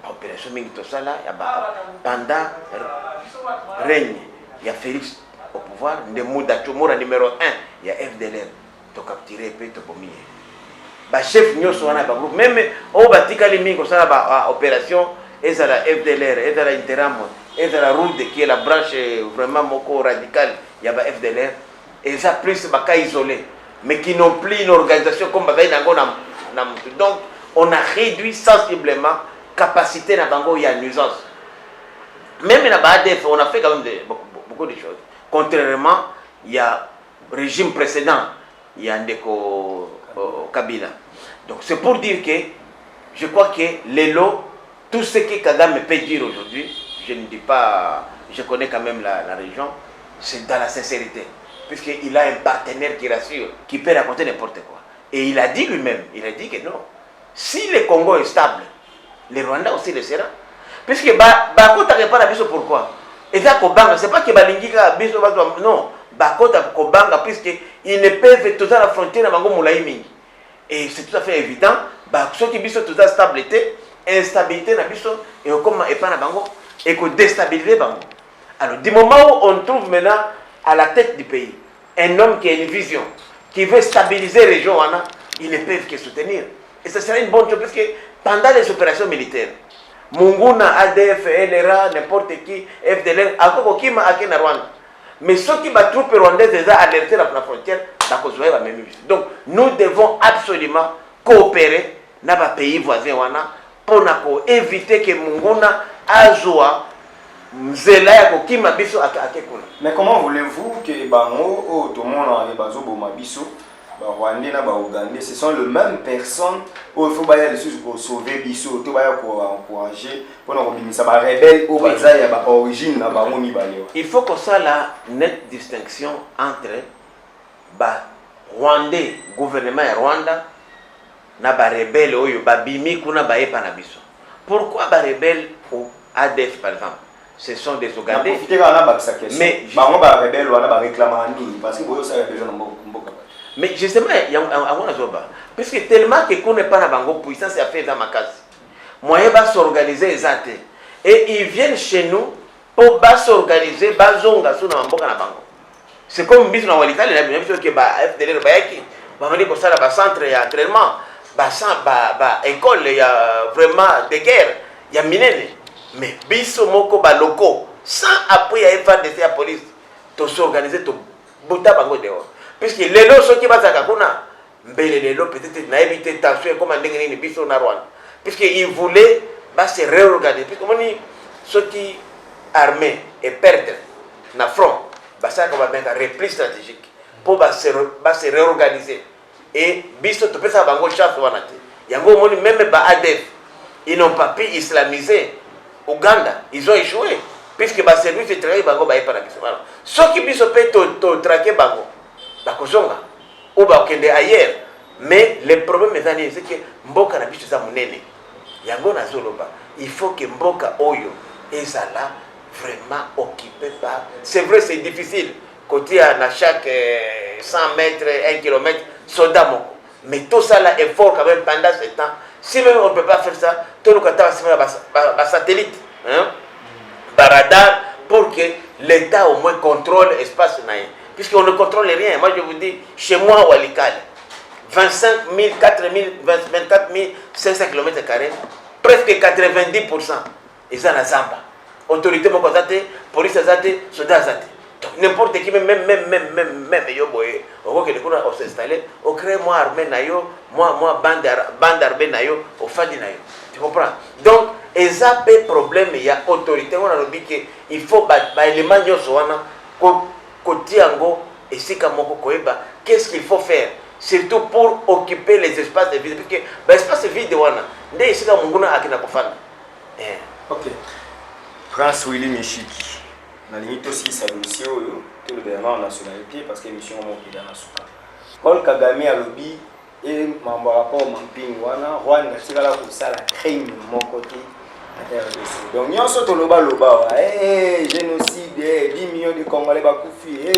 Opération mingi to sala ya pendant règne il y a Félix au pouvoir de Mouda Chomora numéro 1 il y a FDLR to capturer pe to bomie. Ba chef nyoso wana ba groupe même au batika li mingi ko sala ba opération ezala FDLR ezala Interamo et de la route qui est la branche vraiment moko radicale, il y a le FDLR, et ça plus baka isolé, mais qui n'ont plus une organisation comme baka donc on a réduit sensiblement capacité na bango il y a nuisance. Même dans ADF, on a fait quand même beaucoup de choses. Contrairement, il y a régime précédent, il y a Ndeko Kabila. Donc c'est pour dire que je crois que l'élo, tout ce que Kagame peut dire aujourd'hui, je ne dis pas, je connais quand même la région, c'est dans la sincérité. Puisqu'il a un partenaire qui rassure, qui peut raconter n'importe quoi. Et il a dit lui-même, il a dit que non. Si le Congo est stable, le Rwanda aussi le sera. Puisque Bakota n'est pas la biso pourquoi. Et ça, Kobanga, c'est pas que Balingika biso non. Bakota Kobanga, puisqu'ils ne peuvent tout à la frontière à Bango Moulaïmi. Et c'est tout à fait évident, ceux qui biso tout à stabilité, instabilité na biso, et comment et pas na Bango. Et que déstabiliser Bango. Alors, du moment où on trouve maintenant à la tête du pays un homme qui a une vision, qui veut stabiliser la région, ils ne peuvent que soutenir. Et ce serait une bonne chose parce que pendant les opérations militaires, Munguna, ADF, LRA, n'importe qui, FDLR, akoko kima ake na Rwanda. Mais ceux qui battent troupes rwandaises ont alerté la frontière, donc nous devons absolument coopérer dans les pays voisins pour éviter que Munguna azwa mzela ya kokima biso ake kuna. Mais comment voulez-vous que bango tout le monde en bazo boma biso Rwandais na ba Ougandais, ce sont les mêmes personnes où il faut bailler les choses pour sauver biso, tout bailler pour encourager pour nous ça ba rebelle au baza ya ba origine na bango mi balé. Il faut que ça la nette distinction entre ba Rwandais, gouvernement ya Rwanda na ba rebelle oyo ba bimi kuna ba epa na biso. Pourquoi ba rebelle au ADF par exemple? Ce sont des Ougandais. Mais bango ba rebelle wana ba réclamant parce que boyo ça rebelle na mboka. Mais justement, il y a un zoba. Puisque tellement que qu'on n'est pas dans la puissance, c'est fait dans ma case. Moyen va s'organiser les athées. Et ils viennent chez nous pour s'organiser, bazonga sous na mboka na bango. C'est comme bis na walita les bien sûr que ba FDLR ba yaki, ba mani ko sala ba centre ya entraînement, ba école il y a vraiment des guerres, il y a minene. Mais biso moko ba loko sans appui à FARDC à police, to s'organiser to bota bango dehors. Puisque les lots qui vont à Kakuna, les lots peut-être n'a évité tension comme un dégré biso na Rwanda. Puisqu'ils voulaient se réorganiser. Puisque ceux qui armés et perdent na front, ça va mettre un repli stratégique pour se réorganiser. Et biso tu peux ça bango chance wanate. Yango moni même ba ADF, ils n'ont pas pu islamiser Ouganda, ils ont échoué. Puisque ba service de travail bango ba epa na biso. Ceux qui biso peut to traquer bango. Bakozonga ou bakende ailleurs, mais le problème c'est que mboka na biso za munene yango na zoloba il faut que mboka oyo ezala vraiment occupé par, c'est vrai c'est difficile côté à chaque 100 mètres 1 km soldat moko, mais tout ça là est fort quand même pendant ce temps. Si même on ne peut pas faire ça, tout le kata va satellite par radar pour que l'État au moins contrôle l'espace naïe. Puisqu'on ne contrôle rien. Moi, je vous dis, chez moi, au Walikale, 25 000, 4 000, 24 500 km, presque 90%. Ils sont à Zamba. Autorité, police, soldats, donc n'importe qui, même, on s'est installé, on crée moi armée, moi bande armée, au Fadi. Tu comprends? Donc, ils ont des problèmes, il y a autorité, on a dit qu'il faut élément et qu'est-ce qu'il faut faire, surtout pour occuper les espaces de vide, parce que l'espace vide ok. Prince Willy Meshiki na limite aussi sa dossier tout le gouvernement en nationalité parce que mission est dans la souka. Paul Kagame a lobby et membre rapport mapping wana Rwanda c'est là pour ça la crime mon côté. Donc nous sommes loba génocide 10 millions de Congolais bakufi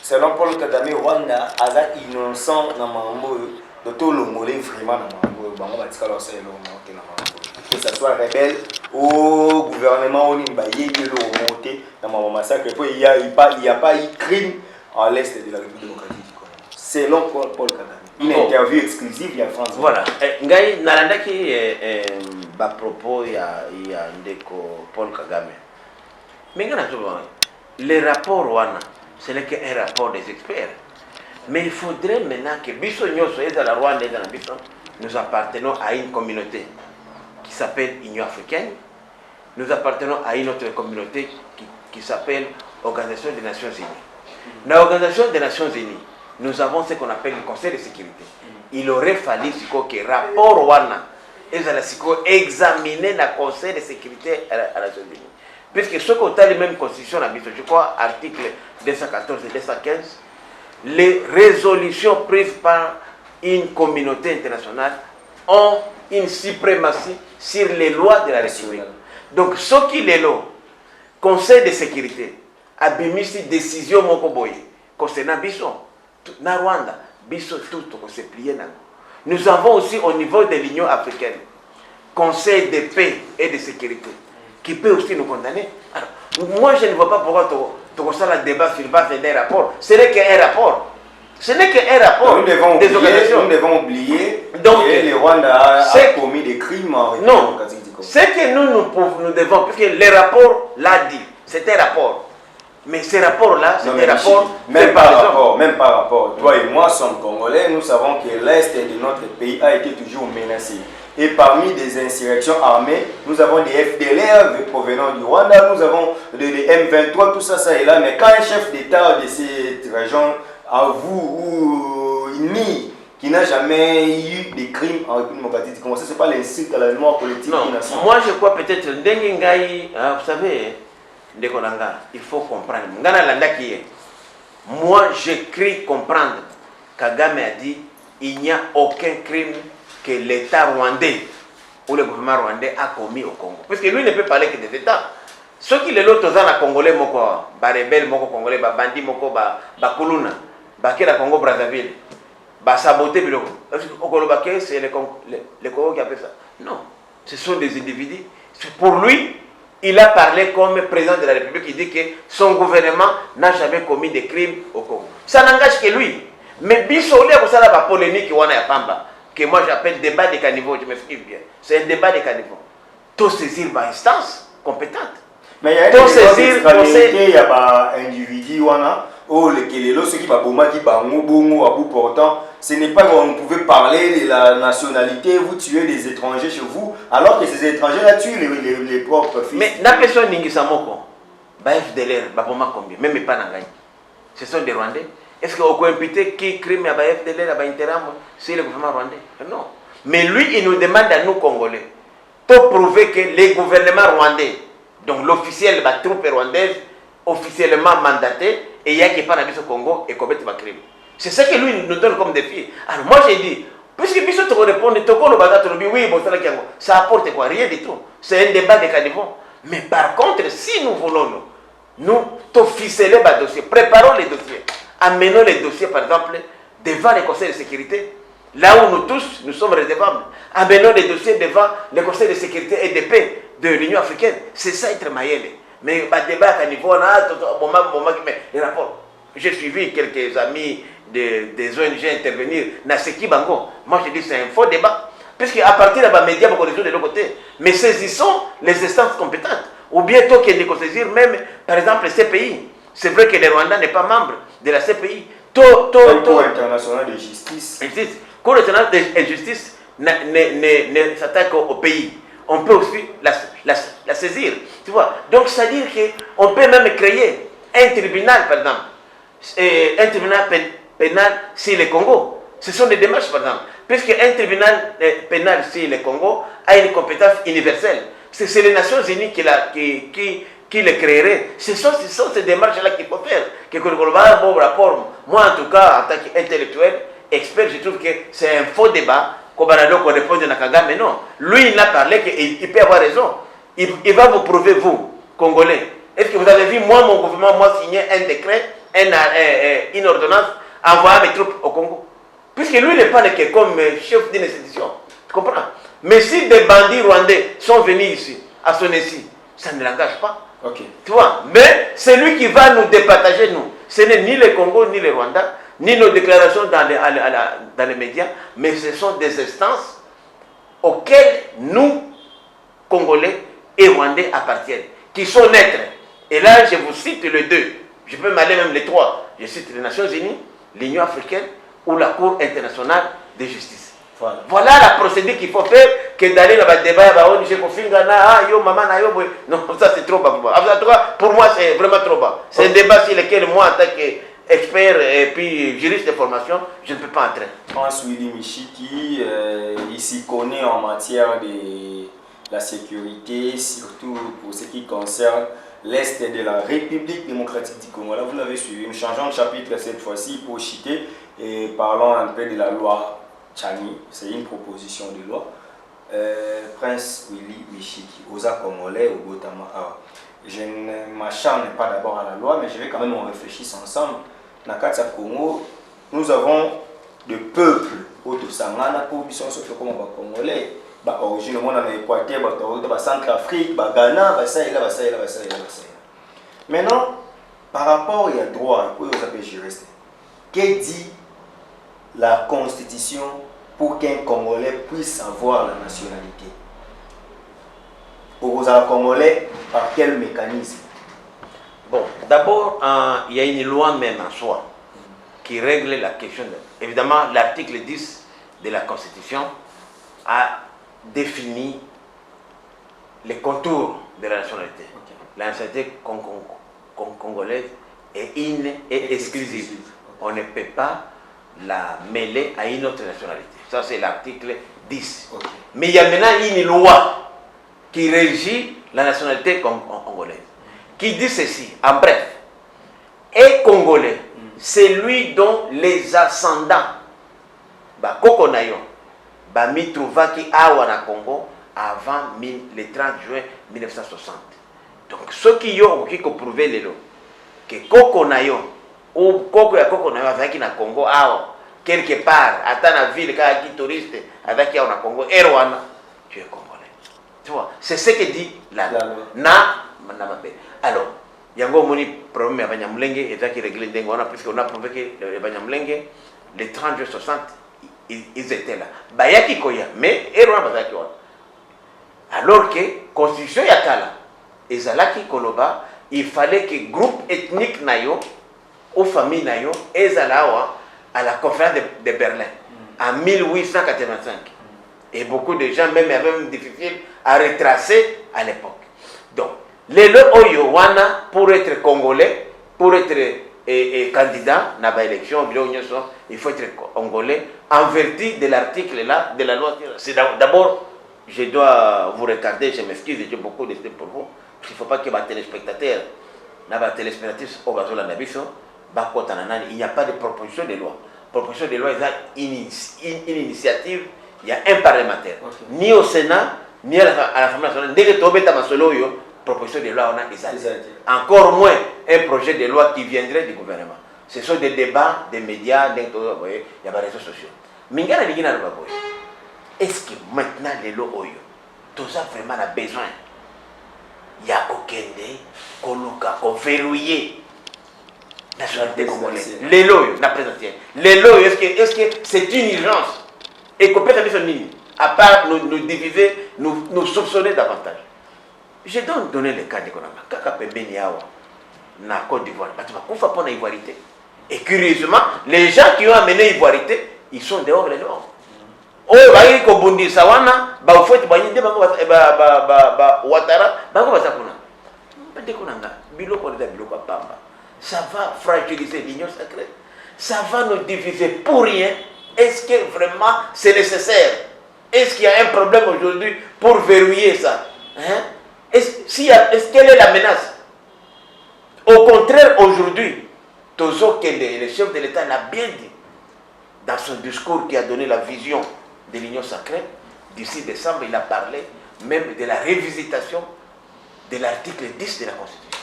selon Paul Kagame Rwanda aza innocent na mambo de tout le monde vraiment na mambo bango batika lo selo monter na mambo que ça soit rebelle au gouvernement on ba yeli lo monter na mambo massacre et puis il y a pas eu crime en l'est de la République démocratique du Congo selon Paul Kagame. Une interview exclusive il y a France. Voilà. Ngai nalandaki ba propos ya ndeko Paul Kagame. Mais les rapports wana ce n'est qu'un rapport des experts. Mais il faudrait maintenant que biso nyoso eza la Rwanda eza na biso nous appartenons à une communauté qui s'appelle Union africaine. Nous appartenons à une autre communauté qui s'appelle Organisation des Nations Unies. Dans l'Organisation des Nations Unies, nous avons ce qu'on appelle le Conseil de sécurité. Il aurait fallu que rapport wana examiner le Conseil de sécurité à la Nations Unies. Puisque ce qu'on a les mêmes constitutions, je crois, article 214 et 215, les résolutions prises par une communauté internationale ont une suprématie sur les lois de la République. Donc, ce qui est là, Conseil de sécurité, a mis une décision concernant Bisson, na Rwanda, Bisson tout s'est plié. Nous avons aussi au niveau de l'Union africaine, Conseil de paix et de sécurité, qui peut aussi nous condamner. Alors, moi, je ne vois pas pourquoi tu as le débat sur base d'un rapport. Ce n'est qu'un rapport. Ce n'est qu'un rapport des organisations. Nous devons oublier que le Rwanda a commis des crimes en République démocratique du Congo. Ce que nous devons, puisque les rapports l'a dit, c'était un rapport. Mais ces rapports-là, c'était un rapport. Même par rapport. Toi et moi sommes Congolais, nous savons que l'Est de notre pays a été toujours menacé. Et parmi des insurrections armées, nous avons des FDLR provenant du Rwanda, nous avons des M23, tout ça, ça et là. Mais quand un chef d'État de cette région avoue ou nie qui n'a jamais eu des crimes en République démocratique, comment ça, c'est pas l'insulte à la mémoire collective? Non, moi je crois peut-être, vous savez, il faut comprendre. Moi, j'écris comprendre. Kagame a dit il n'y a aucun crime que l'État rwandais ou le gouvernement rwandais a commis au Congo. Parce que lui ne peut parler que des États. Ceux qui les lotent aux Congolais, les rebelles Congolais, les bandits, les Kuluna, les Congo Brazzaville, les saboter, c'est les Congo qui appellent ça. Non, ce sont des individus. Pour lui, il a parlé comme président de la République. Il dit que son gouvernement n'a jamais commis de crimes au Congo. Ça n'engage que lui. Mais Bissoli a la polémique que moi j'appelle débat de caniveau. Je m'explique bien. C'est un débat de caniveau. Tout saisir par instance compétente. Mais il y a une extrémité, il y a un individu ceux qui pourtant, ce n'est pas qu'on pouvait parler de la nationalité, vous tuez des étrangers chez vous, alors que ces étrangers-là tuent les propres fils. Mais la personne n'est pas FDLR, combien, même pas Nangaï. Ce sont des Rwandais. Est-ce qu'on peut imputer qui crime à FDLR, à Interam, c'est le gouvernement rwandais? Non. Mais lui, il nous demande à nous, Congolais, pour prouver que les gouvernements rwandais, donc l'officiel de la troupe rwandaise, officiellement mandaté, et il y a qui parle au Congo et commettre ma crime. C'est ce que lui nous donne comme défi. Alors moi j'ai dit, puisque Bissot te répond, oui, ça apporte quoi? Rien du tout. C'est un débat de caniveau. Mais par contre, si nous voulons nous officialiser le dossier, préparons les dossiers, amenons les dossiers par exemple devant les conseils de sécurité, là où nous tous nous sommes redevables, amenons les dossiers devant les conseils de sécurité et de paix de l'Union africaine. C'est ça être maïele. Mais le débat à niveau, les rapports. J'ai suivi quelques amis des ONG intervenir dans ce qui bango. Moi je dis c'est un faux débat. Puisqu'à partir de la média, on résout de l'autre côté. Mais saisissons les instances compétentes. Ou bientôt qu'il y ait saisir même, par exemple, le CPI. C'est vrai que le Rwanda n'est pas membre de la CPI. Cour internationale de justice. Cour internationale de justice ne s'attaque au pays. On peut aussi la saisir. Tu vois? Donc, c'est-à-dire qu'on peut même créer un tribunal, par exemple. Un tribunal pénal sur le Congo. Ce sont des démarches, par exemple. Puisqu'un tribunal pénal sur le Congo a une compétence universelle. C'est les Nations Unies qui le créeraient. Ce sont ces démarches-là qu'il faut faire. Un bon rapport. Moi, en tout cas, en tant qu'intellectuel, expert, je trouve que c'est un faux débat. Qu'on répond à Kagame, mais non. Lui, il a parlé qu'il peut avoir raison. Il va vous prouver, vous, Congolais. Est-ce que vous avez vu, moi, mon gouvernement, moi, signer un décret, une ordonnance, envoyer mes troupes au Congo? Puisque lui, il ne parle que comme chef d'une institution. Tu comprends? Mais si des bandits rwandais sont venus ici, à son ici, ça ne l'engage pas. Okay. Tu vois? Mais c'est lui qui va nous départager, nous. Ce n'est ni le Congo, ni le Rwanda, ni nos déclarations dans les médias, mais ce sont des instances auxquelles nous, Congolais et Rwandais, appartiennent, qui sont neutres. Et là, je vous cite les deux. Je peux m'aller même les trois. Je cite les Nations Unies, l'Union africaine ou la Cour internationale de justice. Voilà la procédure qu'il faut faire, que d'aller dans le débat, non, ça c'est trop bas. Pour moi, c'est vraiment trop bas. C'est un débat sur lequel moi, en tant qu'expert et puis juriste de formation, je ne peux pas entrer. France Willy Michiki, il s'y connaît en matière de la sécurité, surtout pour ce qui concerne l'Est de la République démocratique du Congo. Là, vous l'avez suivi. Nous changeons de chapitre cette fois-ci pour chiter et parlons un peu de la loi Tchani. C'est une proposition de loi. Prince Willy Michiki, Oza Congolais, au Gotama. Je ne m'acharne pas d'abord à la loi, mais je vais quand même en réfléchir ensemble. Dans le Congo, nous avons des peuples autour de Sangana, pour qui sont surtout comme Congolais. Originairement dans l'Équateur, dans Centrafrique, Ghana, ça et là. Maintenant, par rapport au droit, pour les juristes, qu'est dit la Constitution pour qu'un Congolais puisse avoir la nationalité? aux Congolais par quel mécanisme? Bon, d'abord, il y a une loi même en soi qui règle la question. Évidemment, l'article 10 de la Constitution a défini les contours de la nationalité. Okay. La nationalité congolaise est une et exclusive. Okay. On ne peut pas la mêler à une autre nationalité. Ça, c'est l'article 10. Okay. Mais il y a maintenant une loi qui régit la nationalité congolaise, qui dit ceci, en bref, et congolais, c'est lui dont les ascendants, Koko Nayo, Mitrouvaki Awa na Congo avant le 30 juin 1960. Donc, ceux qui ont prouvé les lots, que Koko Nayo, ou Koko ya Koko Nayo, avec na Congo Awa, quelque part, à la ville, quand il y a touriste, avec qui on a Congo, et Rwanda, tu es congolais. Tu vois, c'est ce que dit la loi. Alors, il y a un problème avec Banyamulenge, et qui réglé puisqu'on a prouvé que les Banyamulenge, les 30 juin 60, ils étaient là. Bayaki Koya, mais et Rwanda Bayaki Wana. Alors que, constitution Yakala, et Zalaki Koloba, il fallait que groupe ethnique Nayo, aux familles Nayo, et Zalawa, à la conférence de Berlin, en 1885. Et beaucoup de gens même avaient même difficile à retracer à l'époque. Donc, les Oyo Wana, pour être congolais, pour être candidat à l'élection, il faut être congolais, en vertu de l'article là, de la loi. C'est d'abord, je dois vous retarder, je m'excuse, j'ai beaucoup de temps pour vous, parce qu'il ne faut pas que les téléspectateurs, il n'y a pas de proposition de loi. Proposition de loi, il y a une initiative, il y a un parlementaire. Okay. Ni au Sénat, ni à l'Assemblée nationale. Dès que tu as proposition de loi, on a encore moins un projet de loi qui viendrait du gouvernement. Ce sont des débats, des médias, il y a des réseaux sociaux. Mais est-ce que maintenant, les lois, tout ça vraiment a besoin? Il y a Kokende, Koluka, Koverrouillé. Nationalité congolaise. Les lois, la présidentielle. Les lois, est-ce que c'est une urgence? Et qu'on peut faire une à part nous diviser, nous soupçonner davantage. Je dois donner le cas de Konama. Kaka Pembeniawa, na Côte d'Ivoire. Et curieusement, les gens qui ont amené l'ivoirité, ils sont dehors les dehors. Oh, ils ont bondi sawana, ba ufoti banyinde ba watara, ba ko basakuna. Pende konanga, biloko de biloko pamba. Ça va fragiliser l'union sacrée. Ça va nous diviser pour rien. Est-ce que vraiment c'est nécessaire? Est-ce qu'il y a un problème aujourd'hui pour verrouiller ça? Hein? Quelle est la menace? Au contraire, aujourd'hui, Tozo Kende, le chef de l'État, l'a bien dit dans son discours qui a donné la vision de l'union sacrée. D'ici décembre, il a parlé même de la révisitation de l'article 10 de la Constitution.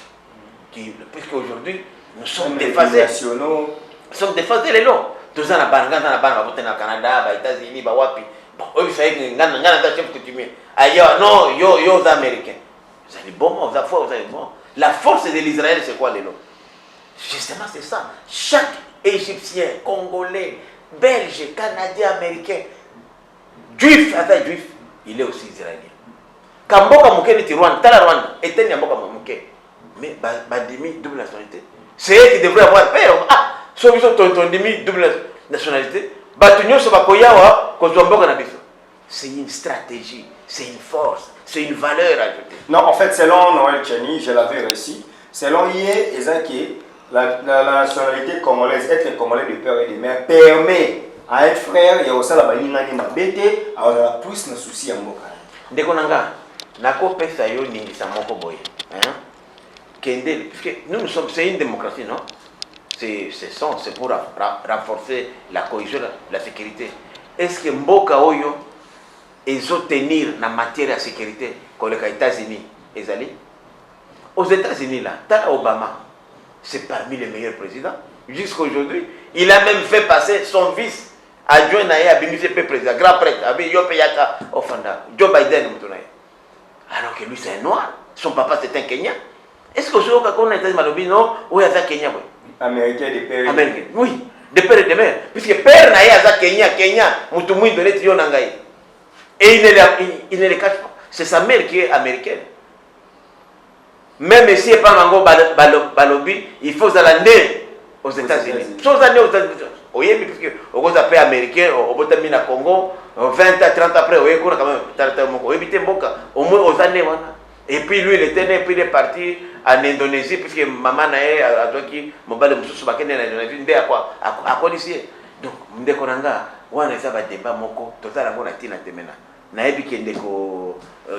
Puisque aujourd'hui, nous sommes déphasés. Nous sommes déphasés les lois. Tous les gens qui sont au Canada, aux États-Unis, Wapi. Bon, eux, ils savent que les chef coutumier. Ailleurs, non, aux Américains. Vous allez bon, vous allez bon. La force de l'Israël, c'est quoi les lois? Justement, c'est ça. Chaque Égyptien, Congolais, Belge, Canadien, Américain, Juif, juif, il est aussi israélien. Kamboka Mouké de Rwanda, Tala Rwanda, était Nyamboka Mouké. Mais demi double nationalité. C'est eux qui devraient avoir peur. Ah, sauf qu'ils ont demi double nationalité. C'est une stratégie, c'est une force, c'est une valeur ajoutée. Non, en fait, selon Noël Tchani, je l'avais réussi. Selon Yé Ezaki, la nationalité congolaise, être congolais de père et de mère, permet à être frère, il y a aussi la balinani mabete, alors il y a plus de soucis à Moka. Dekonanga, nako pesa yo ningisa moko boye. Nous sommes, c'est une démocratie, non? C'est pour renforcer la cohésion, la sécurité. Est-ce que Mboka Oyo ils ont tenir la matière de sécurité comme les États-Unis? Aux États-Unis, là, Tala Obama, c'est parmi les meilleurs présidents. Jusqu'à aujourd'hui, il a même fait passer son vice adjoint à BMCP président, grand prêtre, avec Yope Yaka Ofanda, Joe Biden. Alors que lui, c'est un noir. Son papa, c'est un Kenyan. Est-ce que vous savez qu'on a été malobé, non? Ou il y a un Kenyan? Américain de père. Américain, oui, de père et de mère. Puisque père n'a pas Kenya, Moutoumouin de l'Étrio Nangaï. Et il ne le cache pas. c'est sa mère qui est américaine. Même si pas mango balobi, il faut aller aux États-Unis. Chose année aux États-Unis. Oui, parce que au Japon américain, au Botamina Congo, 20 à 30 après, au Yékoura quand même, au éviter Boka, au moins aux années. Et puis lui, il était né, puis il est parti en Indonésie, puisque maman a dit mon bal de Moussou Bakene en Indonésie, à quoi ici. Donc, Mdekonanga, on a un débat moko, total à mon atina temena. Naebi qui est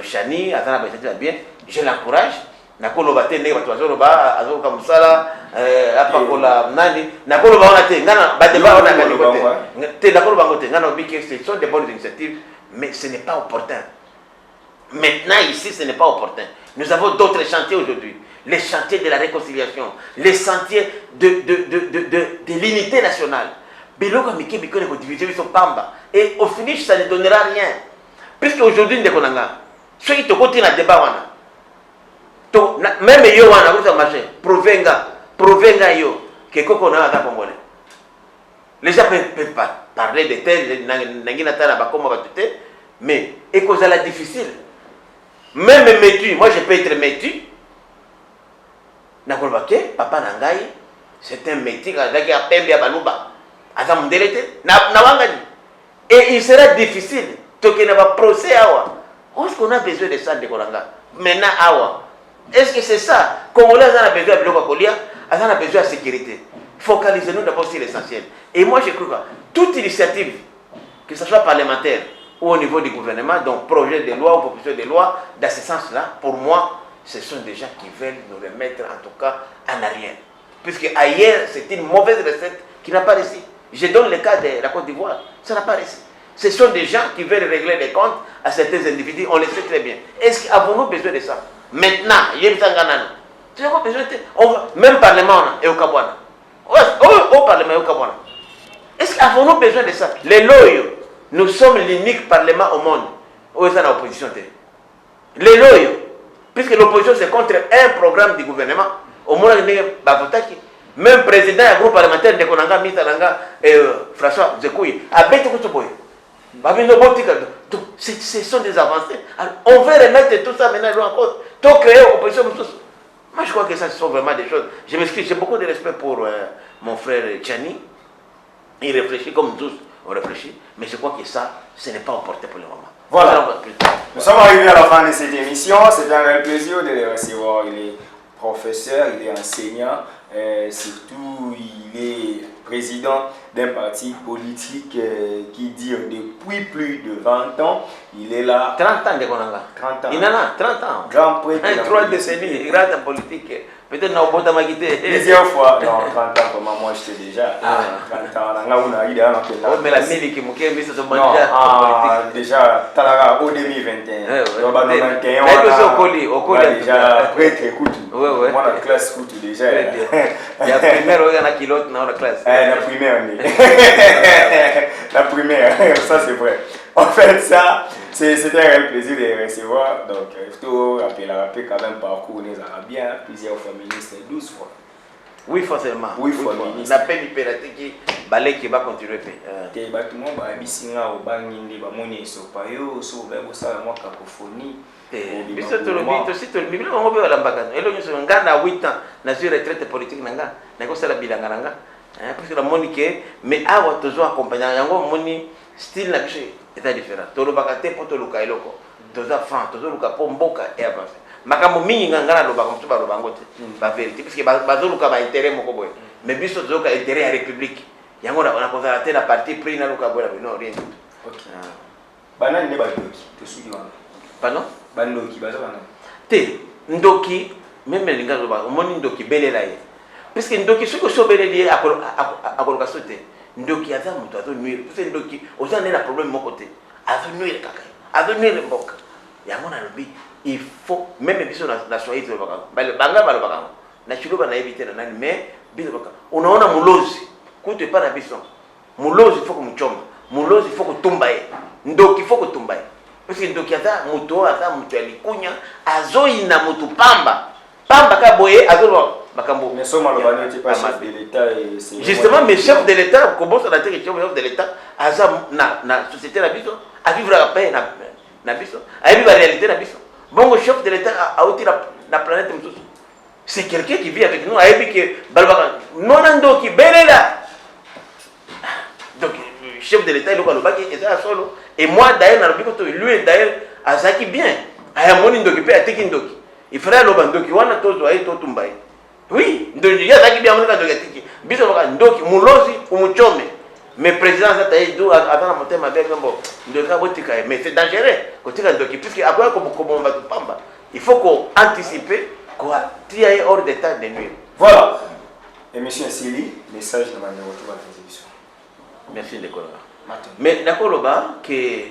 Chani, attends, bien, je l'encourage. Nakoloba te ndenge bato bazoloba azoka mosala apakola nani nakoloba wana te ngana badeba wana kaniko te nakoloba ngo te ngana obiki ce sont des bonnes initiatives mais ce n'est pas opportun. Maintenant ici ce n'est pas opportun. Nous avons d'autres chantiers aujourd'hui, les chantiers de la réconciliation, les chantiers de l'unité nationale. Biloko miki bikone ko diviser son pamba et au finish ça ne donnera rien. Puisque aujourd'hui ndekonanga ceux qui te continuent à débat wana même yo wana ko marché provenga yo que koko na ata congolais. Les gens peuvent pas parler de tel nangina tala bakoma batute mais et cause la difficile. Même métu, moi je peux être métu. Nakoloba ke papa nangai c'est un métu qui a pembe baluba. Ata mundelete na wangani. Et il sera difficile to na ba procès awa. Est-ce qu'on a besoin de ça de kolanga? Maintenant awa. Est-ce que c'est ça? Congolais a besoin de Blococolia, a besoin de sécurité. Focalisez-nous d'abord sur l'essentiel. Et moi, je crois que toute initiative, que ce soit parlementaire ou au niveau du gouvernement, donc projet de loi ou proposition de loi, dans ce sens-là, pour moi, ce sont des gens qui veulent nous remettre en tout cas en arrière. Puisque ailleurs, c'est une mauvaise recette qui n'a pas réussi. Je donne le cas de la Côte d'Ivoire, ça n'a pas réussi. Ce sont des gens qui veulent régler les comptes à certains individus, on le sait très bien. Est-ce qu'avons-nous besoin de ça? Maintenant, il y a besoin de même Parlement et au Kabwana. Au Parlement et au Kabwana. Est-ce qu'avons-nous besoin de ça? Les loyaux, nous sommes l'unique Parlement au monde où ils sont en opposition. Les loyaux, puisque l'opposition c'est contre un programme du gouvernement, au moins même président du groupe parlementaire de Konanga, Mitananga et François Zekouyi, a bête tout ce donc, ce sont des avancées. Alors, on veut remettre tout ça maintenant en cause. Tout créer opposition. Moi, je crois que ça, ce sont vraiment des choses. Je m'excuse, j'ai beaucoup de respect pour mon frère Tchani. Il réfléchit comme tous, on réfléchit. Mais je crois que ça, ce n'est pas opportun pour le moment. Voilà. Nous sommes arrivés à la fin de cette émission. C'est un réel plaisir de les recevoir. Il est professeur, il est enseignant. Surtout, il est président d'un parti politique qui dit depuis plus de 20 ans, il est là. 30 ans de Konanga. 30 ans. Il en a 30 ans. Grand prêtre. 3 décennies, grand en politique. Peut-être n'a pas quitté. Plusieurs fois. Non, 30 ans, comme moi j'étais déjà. 30 ans, on a eu des mais la mille qui m'a mis sur ce moment déjà, au 2021. On a déjà prêtre écoute. Moi, la classe écoute déjà. Il y a primaire, il y en a qui l'autre dans la classe. La primaire, la primaire, ça c'est vrai. En fait, ça, c'était un réel plaisir de les recevoir. Donc, il faut rappeler quand même parcours les Arabiens, plusieurs féministes, 12 fois. Oui, forcément. Oui, féministes. La paix hypératique qui va continuer. Les bâtiments, ils ont des bâtiments, ils sont pas yo, sur la cacophonie. Mais c'est tout le monde aussi, tout le monde. On peut aller en vacances. Et là, nous sommes à 8 ans, dans une retraite politique, nous avons la bilanga. Parce que la monique, mais avant toujours accompagné, il style est différent. Tout le bagate pour tout le cas eloko. Tout ça franc, tout le cas pour mboka et avancer. Makambo mingi ngana lo bakamtu ba bangote. Ba vérité parce que bazolu ka ba intérêt moko boy. Mais biso zoka intérêt à république. Yango na koza la tena parti pris na luka bola non rien. OK. Banani ne ba doki, te sudi wana. Pardon? Bandoki baza wana. Te ndoki même linga lo ba moni ndoki belela ye. Parce que ndoki ce que so beleli akoloka sote. Ndoki aza mutu azo nuire. Parce que ndoki oza na problème mon côté. Azo nuire kaka. Azo nuire mboka. Yango na lobi il faut même biso na soyez le baka. Banga balo baka. Na chiloba na éviter na nani mais biso baka. Unaona mulozi. Kuto pa na biso. Mulozi il faut que muchoma. Mulozi il faut que tumbaye. Ndoki il faut que tumbaye. Parce que ndoki aza mutu alikunya azo ina mutu pamba. Pamba ka boye azo Bakambo. Mais somme le n'était pas chef de l'État et c'est justement mes chefs de l'État comment ça a été chef de l'État azam na société la biso à vivre la paix na biso ayebi réalité na biso bongo chef de l'état auti na planète mosusu c'est quelqu'un qui vit avec nous ayebi que balbaka nona ndoki belela donc chef de l'état eloko alobaki eza ya solo et moi d'ailleurs nalobi koto lui d'ailleurs azalaki bien ayamoni ndoki mpe atiki ndoki ifrai aloba ndoki wana tozwa ye totumba ye oui ndoki azalaki bien amonika ndoki atiki biso loka ndoki mulozi umuchome mais président azata ye do aza na motema bien mbo ndoki abotika ye mais c'est dangereux kotika ndoki puisque akoya koboma bato pamba il faut koanticiper koatia ye hors d'état de nuire. Voilà. Émission Sili, message de ma numéro de télévision. Merci Ndekoloba. Mais Ndekoloba que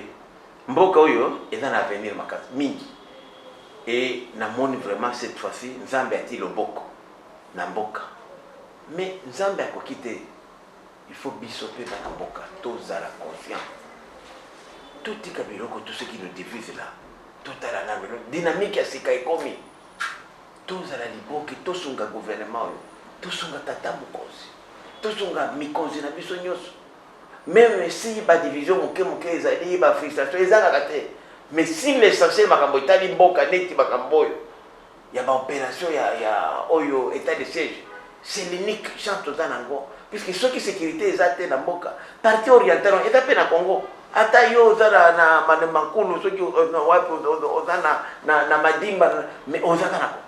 mboka oyo eza na avenir makasi mingi. Et namoni vraiment cette fois-ci Nzambe ati loboko na mboka. Mais Nzambe akokite il faut biso pe na mboka tozala conscient. Tout tika biloko tout ce qui nous divise là. Totala na dynamique ya sika ekomi. Tozala liboki tosunga gouvernement oyo. Tosunga tata mokonzi. Tosunga mikonzi na biso nyonso. Même si ba division moke ezali ba frustration ezalaka te. Mais si l'essentiel makambo etali mboka neti makambo oyo ya ba opération ya oyo état de siège, c'est l'unique chance toza nango puisque soki sécurité ezate na mboka parti oriental eta pe na Congo ata yo ozala na manemakulu soki wapi ozana na madimba mais ozaka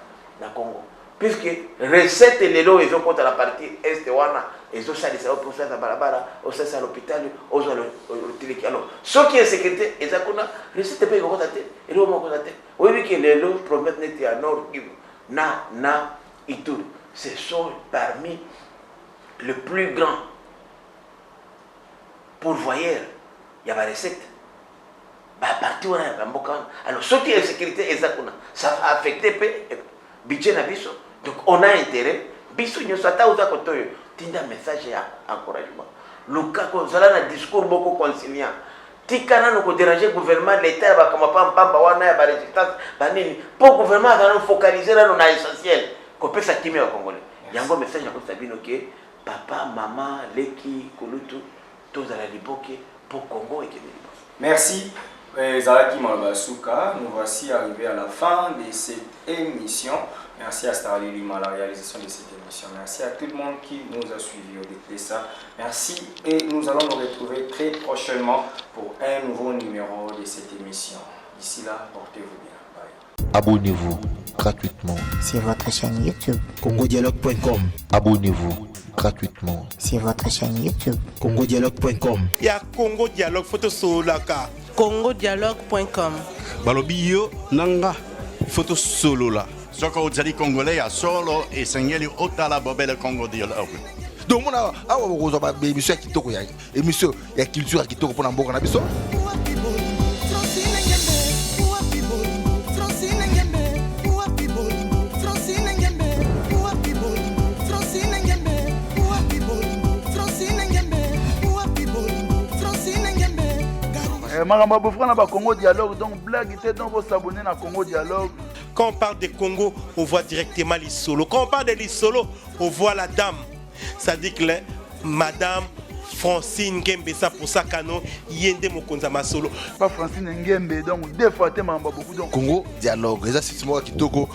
na Congo puisque recette lelo ezokota la partie est wana ezosalisa oposasa balabala osasa l'hôpital ozo le tiliki alors soki est sécurité ezakuna recette pe ekokota te elo mokota te oyebi ke lelo promettre neti ya Nord Kivu na Ituri ce sont parmi le plus grand pourvoyeur ya ba recette ba parti wana ya mboka alors soki est sécurité ezakuna ça va affecter pe budget na biso. Donc on a intérêt, biso nyoso ata uza kotoyo, tinda message ya encouragement. Luka ko zala na discours beaucoup conciliant. Tikana no ko déranger gouvernement l'état ba kama pamba wana ya ba résistance banini. Pour gouvernement kana focaliser là na essentiel. Ko pesa kimi ya congolais. Yango message ya ko sabino ke papa, maman, leki, kulutu tozala liboke pour Congo et Kenya. Merci. Zalaki Malbasuka, nous voici arrivés à la fin de cette émission. Merci à Starly Lima, la réalisation de cette émission. Merci à tout le monde qui nous a suivis au de ça. Merci et nous allons nous retrouver très prochainement pour un nouveau numéro de cette émission. D'ici là, portez-vous bien. Bye. Abonnez-vous gratuitement sur votre chaîne YouTube. congodialogue.com. Abonnez-vous gratuitement Sur votre chaîne YouTube. congodialogue.com. Il y a Congo Dialogue Photo Solaka. congodialogue.com. balobi yo nanga photo solo la soko ozali congolais ya solo esengeli otala bobele Congo Dialogue. Donc mona awa bokozwa ba émission ya kitoko ya émission ya culture ya kitoko pona mboka na biso. makambo bofra na ba Congo Dialogue donc blague était donc vos s'abonner na Congo Dialogue. Quand on parle de Congo, on voit directement les solos. Quand on parle de les solos, on voit la dame. Ça dit que Madame Francine Ngembesa pour ça canon yende mokonza masolo. Pas Francine Ngembe donc deux fois te mamba beaucoup donc Congo Dialogue. Les assises moi kitoko